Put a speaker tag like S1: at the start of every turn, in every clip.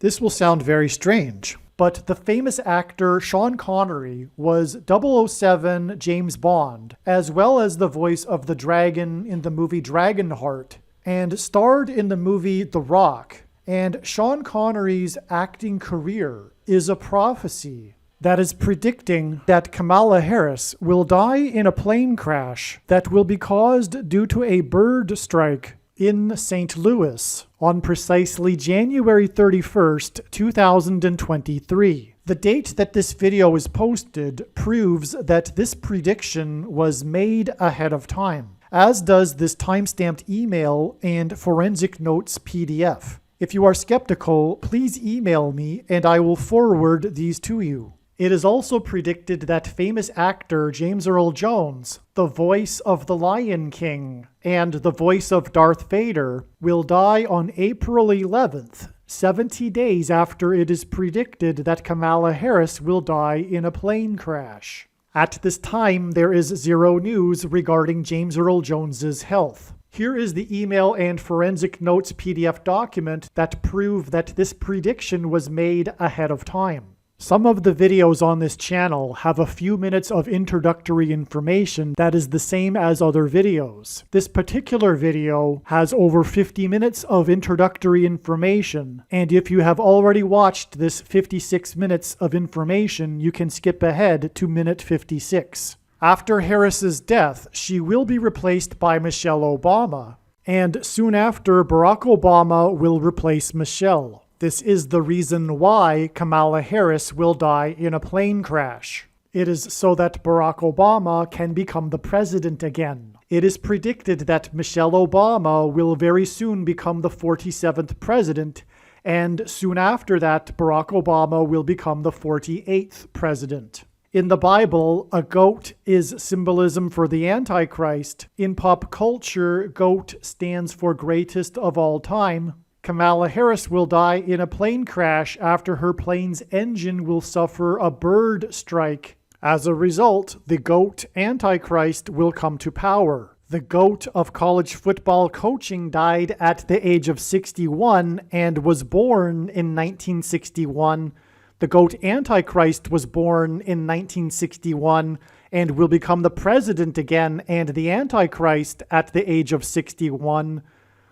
S1: This will sound very strange, but the famous actor Sean Connery was 007 James Bond, as well as the voice of the dragon in the movie Dragonheart, and starred in the movie The Rock. And Sean Connery's acting career is a prophecy that is predicting that Kamala Harris will die in a plane crash that will be caused due to a bird strike in St. Louis on precisely January 31st, 2023. The date that this video is posted proves that this prediction was made ahead of time, as does this timestamped email and forensic notes PDF. If you are skeptical, please email me and I will forward these to you. It is also predicted that famous actor James Earl Jones, the voice of the Lion King and the voice of Darth Vader, will die on April 11th, 70 days after it is predicted that Kamala Harris will die in a plane crash. At this time, there is zero news regarding James Earl Jones's health. Here is the email and forensic notes PDF document that prove that this prediction was made ahead of time. Some of the videos on this channel have a few minutes of introductory information that is the same as other videos. This particular video has over 50 minutes of introductory information, and if you have already watched this 56 minutes of information, you can skip ahead to minute 56. After Harris's death, she will be replaced by Michelle Obama, and soon after, Barack Obama will replace Michelle. This is the reason why Kamala Harris will die in a plane crash. It is so that Barack Obama can become the president again. It is predicted that Michelle Obama will very soon become the 47th president, and soon after that, Barack Obama will become the 48th president. In the Bible, a goat is symbolism for the Antichrist. In pop culture, goat stands for greatest of all time. Kamala Harris will die in a plane crash after her plane's engine will suffer a bird strike. As a result, the GOAT Antichrist will come to power. The GOAT of college football coaching died at the age of 61 and was born in 1961. The GOAT Antichrist was born in 1961 and will become the president again and the Antichrist at the age of 61.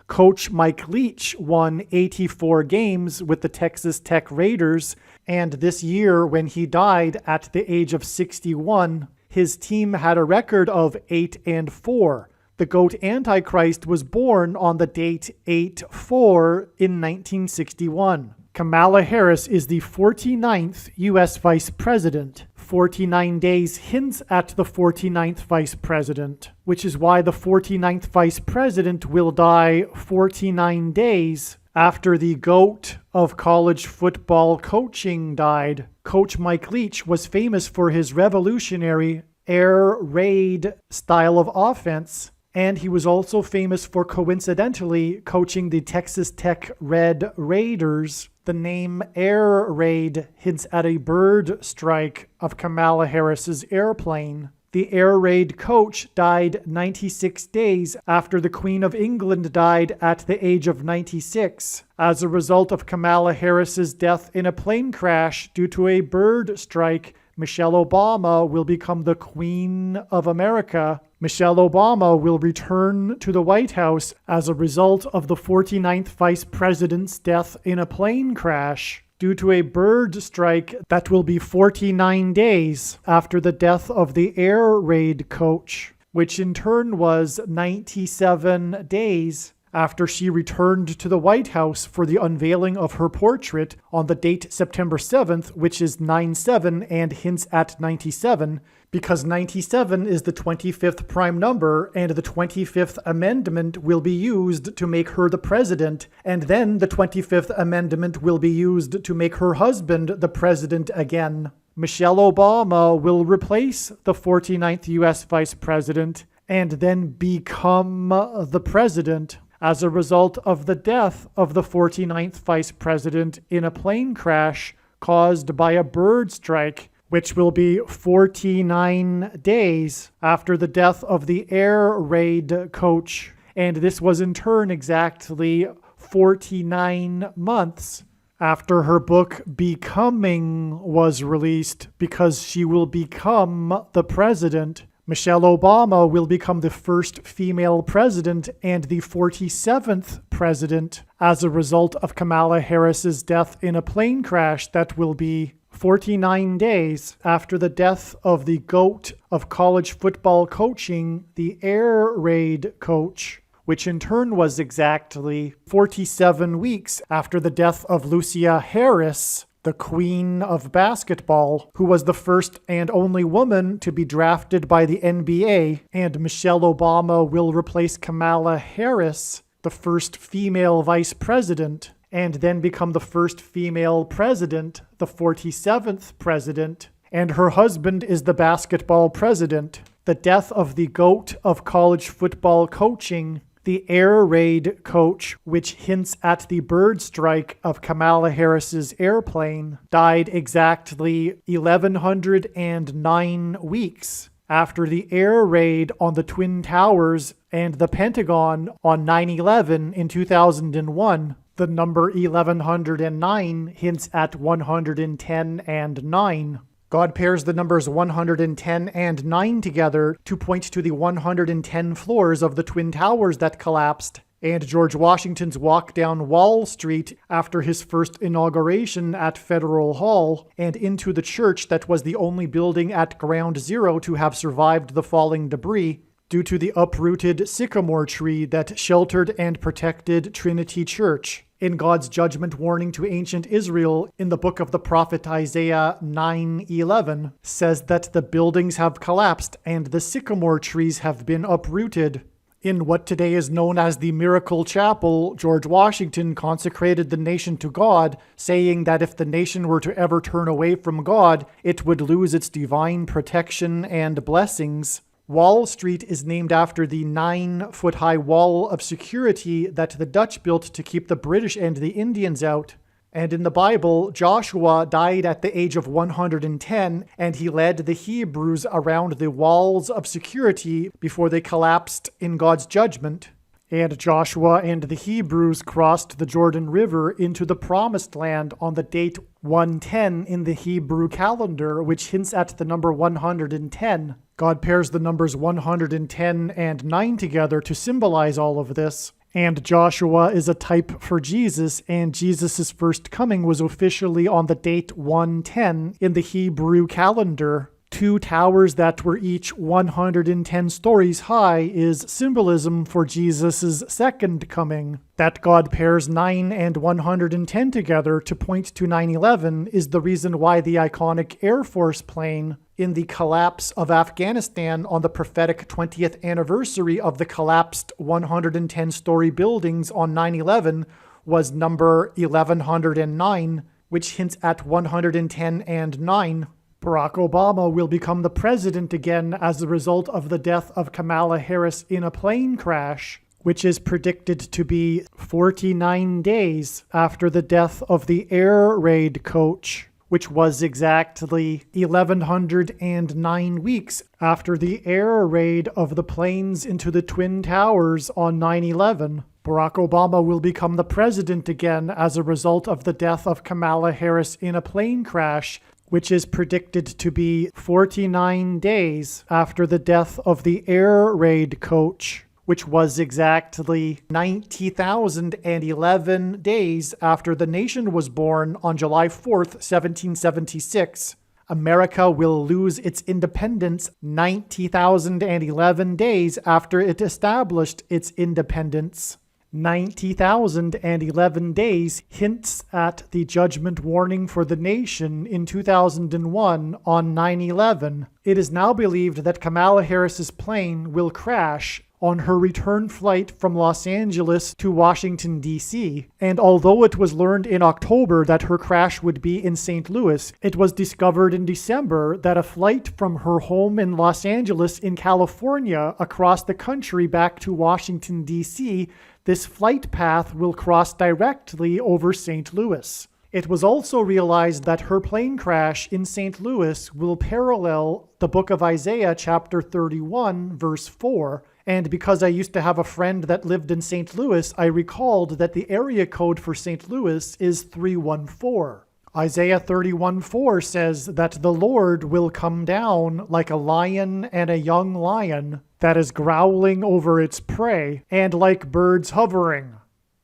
S1: Coach Mike Leach won 84 games with the Texas Tech Raiders, and this year when he died at the age of 61, his team had a record of 8-4. The GOAT Antichrist was born on the date 8-4 in 1961. Kamala Harris is the 49th U.S. Vice President. 49 days hints at the 49th Vice President, which is why the 49th Vice President will die 49 days after the GOAT of college football coaching died. Coach Mike Leach was famous for his revolutionary air raid style of offense, and he was also famous for coincidentally coaching the Texas Tech Red Raiders. The name Air Raid hints at a bird strike of Kamala Harris's airplane. The Air Raid coach died 96 days after the Queen of England died at the age of 96 as a result of Kamala Harris's death in a plane crash due to a bird strike. Michelle Obama will become the Queen of America. Michelle Obama will return to the White House as a result of the 49th Vice President's death in a plane crash due to a bird strike that will be 49 days after the death of the Air Raid coach, which in turn was 97 days after she returned to the White House for the unveiling of her portrait on the date September 7th, which is 9/7 and hints at 97, because 97 is the 25th prime number, and the 25th Amendment will be used to make her the president, and then the 25th Amendment will be used to make her husband the president again. Michelle Obama will replace the 49th U.S. Vice President and then become the president as a result of the death of the 49th Vice President in a plane crash caused by a bird strike, which will be 49 days after the death of the Air Raid coach. And this was in turn exactly 49 months after her book Becoming was released, because she will become the president. Michelle Obama will become the first female president and the 47th president as a result of Kamala Harris's death in a plane crash that will be 49 days after the death of the GOAT of college football coaching, the air raid coach, which in turn was exactly 47 weeks after the death of Lucia Harris, the queen of basketball, who was the first and only woman to be drafted by the NBA, and Michelle Obama will replace Kamala Harris, the first female vice president, and then become the first female president, the 47th president, and her husband is the basketball president. The death of the GOAT of college football coaching, the air raid coach, which hints at the bird strike of Kamala Harris's airplane, died exactly 1,109 weeks after the air raid on the Twin Towers and the Pentagon on 9/11 in 2001. The number 1109 hints at 110 and 9. God pairs the numbers 110 and 9 together to point to the 110 floors of the Twin Towers that collapsed, and George Washington's walk down Wall Street after his first inauguration at Federal Hall, and into the church that was the only building at Ground Zero to have survived the falling debris, due to the uprooted sycamore tree that sheltered and protected Trinity Church. In God's judgment warning to ancient Israel in the book of the prophet Isaiah 9:11 says that the buildings have collapsed and the sycamore trees have been uprooted. In what today is known as the Miracle Chapel, George Washington consecrated the nation to God, saying that if the nation were to ever turn away from God, it would lose its divine protection and blessings. Wall Street is named after the 9-foot-high wall of security that the Dutch built to keep the British and the Indians out. And in the Bible, Joshua died at the age of 110, and he led the Hebrews around the walls of security before they collapsed in God's judgment. And Joshua and the Hebrews crossed the Jordan River into the Promised Land on the date 110 in the Hebrew calendar, which hints at the number 110. God pairs the numbers 110 and 9 together to symbolize all of this. And Joshua is a type for Jesus, and Jesus' first coming was officially on the date 110 in the Hebrew calendar. 2 towers that were each 110 stories high is symbolism for Jesus' second coming. That God pairs 9 and 110 together to point to 9/11 is the reason why the iconic Air Force plane in the collapse of Afghanistan on the prophetic 20th anniversary of the collapsed 110-story buildings on 9/11 was number 1109, which hints at 110 and 9. Barack Obama will become the president again as a result of the death of Kamala Harris in a plane crash, which is predicted to be 49 days after the death of the air raid coach, which was exactly 1,109 weeks after the air raid of the planes into the Twin Towers on 9/11. Barack Obama will become the president again as a result of the death of Kamala Harris in a plane crash, which is predicted to be 49 days after the death of the air raid coach, which was exactly 90,011 days after the nation was born on July 4th, 1776. America will lose its independence 90,011 days after it established its independence. 90,011 days hints at the judgment warning for the nation in 2001 on 9/11. It is now believed that Kamala Harris's plane will crash on her return flight from Los Angeles to Washington, D.C. And although it was learned in October that her crash would be in St. Louis, it was discovered in December that a flight from her home in Los Angeles in California across the country back to Washington, D.C., this flight path will cross directly over St. Louis. It was also realized that her plane crash in St. Louis will parallel the book of Isaiah chapter 31, verse 4, And because I used to have a friend that lived in St. Louis, I recalled that the area code for St. Louis is 314. Isaiah 31:4 says that the Lord will come down like a lion and a young lion that is growling over its prey, and like birds hovering.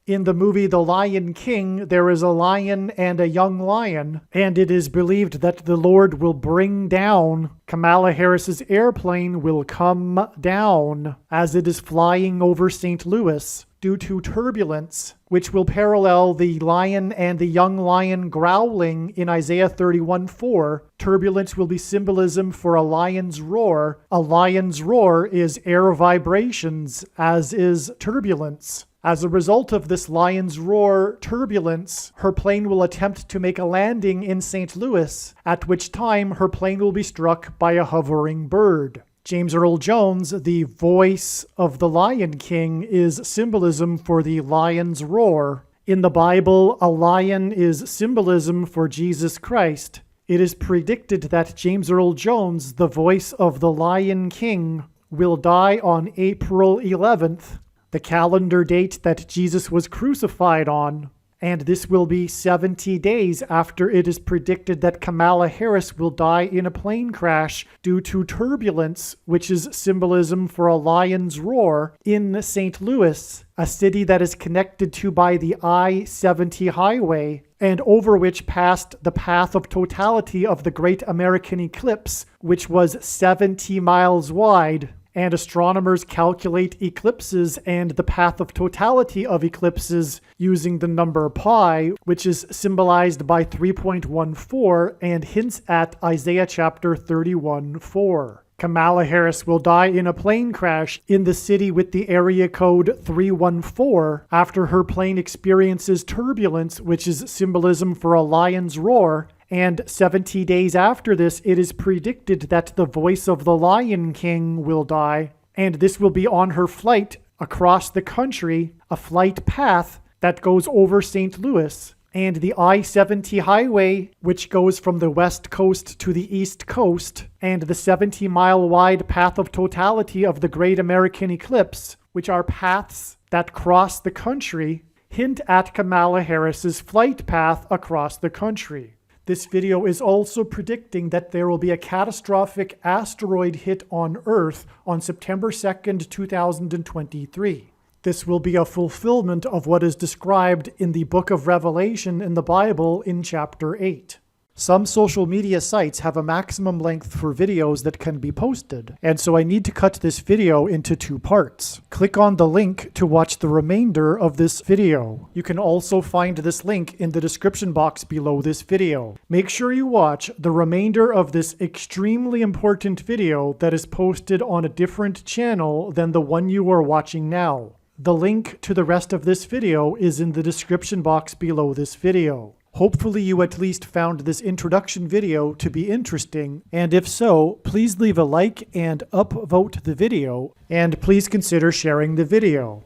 S1: In the movie The Lion King, there is a lion and a young lion, and it is believed that the Lord will bring down, Kamala Harris's airplane will come down as it is flying over St. Louis due to turbulence, which will parallel the lion and the young lion growling in Isaiah 31:4. Turbulence will be symbolism for a lion's roar. A lion's roar is air vibrations, as is turbulence. As a result of this lion's roar turbulence, her plane will attempt to make a landing in St. Louis, at which time her plane will be struck by a hovering bird. James Earl Jones, the voice of the Lion King, is symbolism for the lion's roar. In the Bible, a lion is symbolism for Jesus Christ. It is predicted that James Earl Jones, the voice of the Lion King, will die on April 11th, the calendar date that Jesus was crucified on, and this will be 70 days after it is predicted that Kamala Harris will die in a plane crash due to turbulence, which is symbolism for a lion's roar, in St. Louis, a city that is connected to by the I-70 highway, and over which passed the path of totality of the Great American Eclipse, which was 70 miles wide. And astronomers calculate eclipses and the path of totality of eclipses using the number pi, which is symbolized by 3.14 and hints at Isaiah chapter 31:4. Kamala Harris will die in a plane crash in the city with the area code 314 after her plane experiences turbulence, which is symbolism for a lion's roar. And 70 days after this, it is predicted that the voice of the Lion King will die, and this will be on her flight across the country, a flight path that goes over St. Louis. And the I-70 highway, which goes from the west coast to the east coast, and the 70-mile wide path of totality of the Great American Eclipse, which are paths that cross the country, hint at Kamala Harris's flight path across the country. This video is also predicting that there will be a catastrophic asteroid hit on Earth on September 2nd, 2023. This will be a fulfillment of what is described in the book of Revelation in the Bible in chapter 8. Some social media sites have a maximum length for videos that can be posted, and so I need to cut this video into 2 parts. Click on the link to watch the remainder of this video. You can also find this link in the description box below this video. Make sure you watch the remainder of this extremely important video that is posted on a different channel than the one you are watching now. The link to the rest of this video is in the description box below this video. Hopefully you at least found this introduction video to be interesting, and if so, please leave a like and upvote the video, and please consider sharing the video.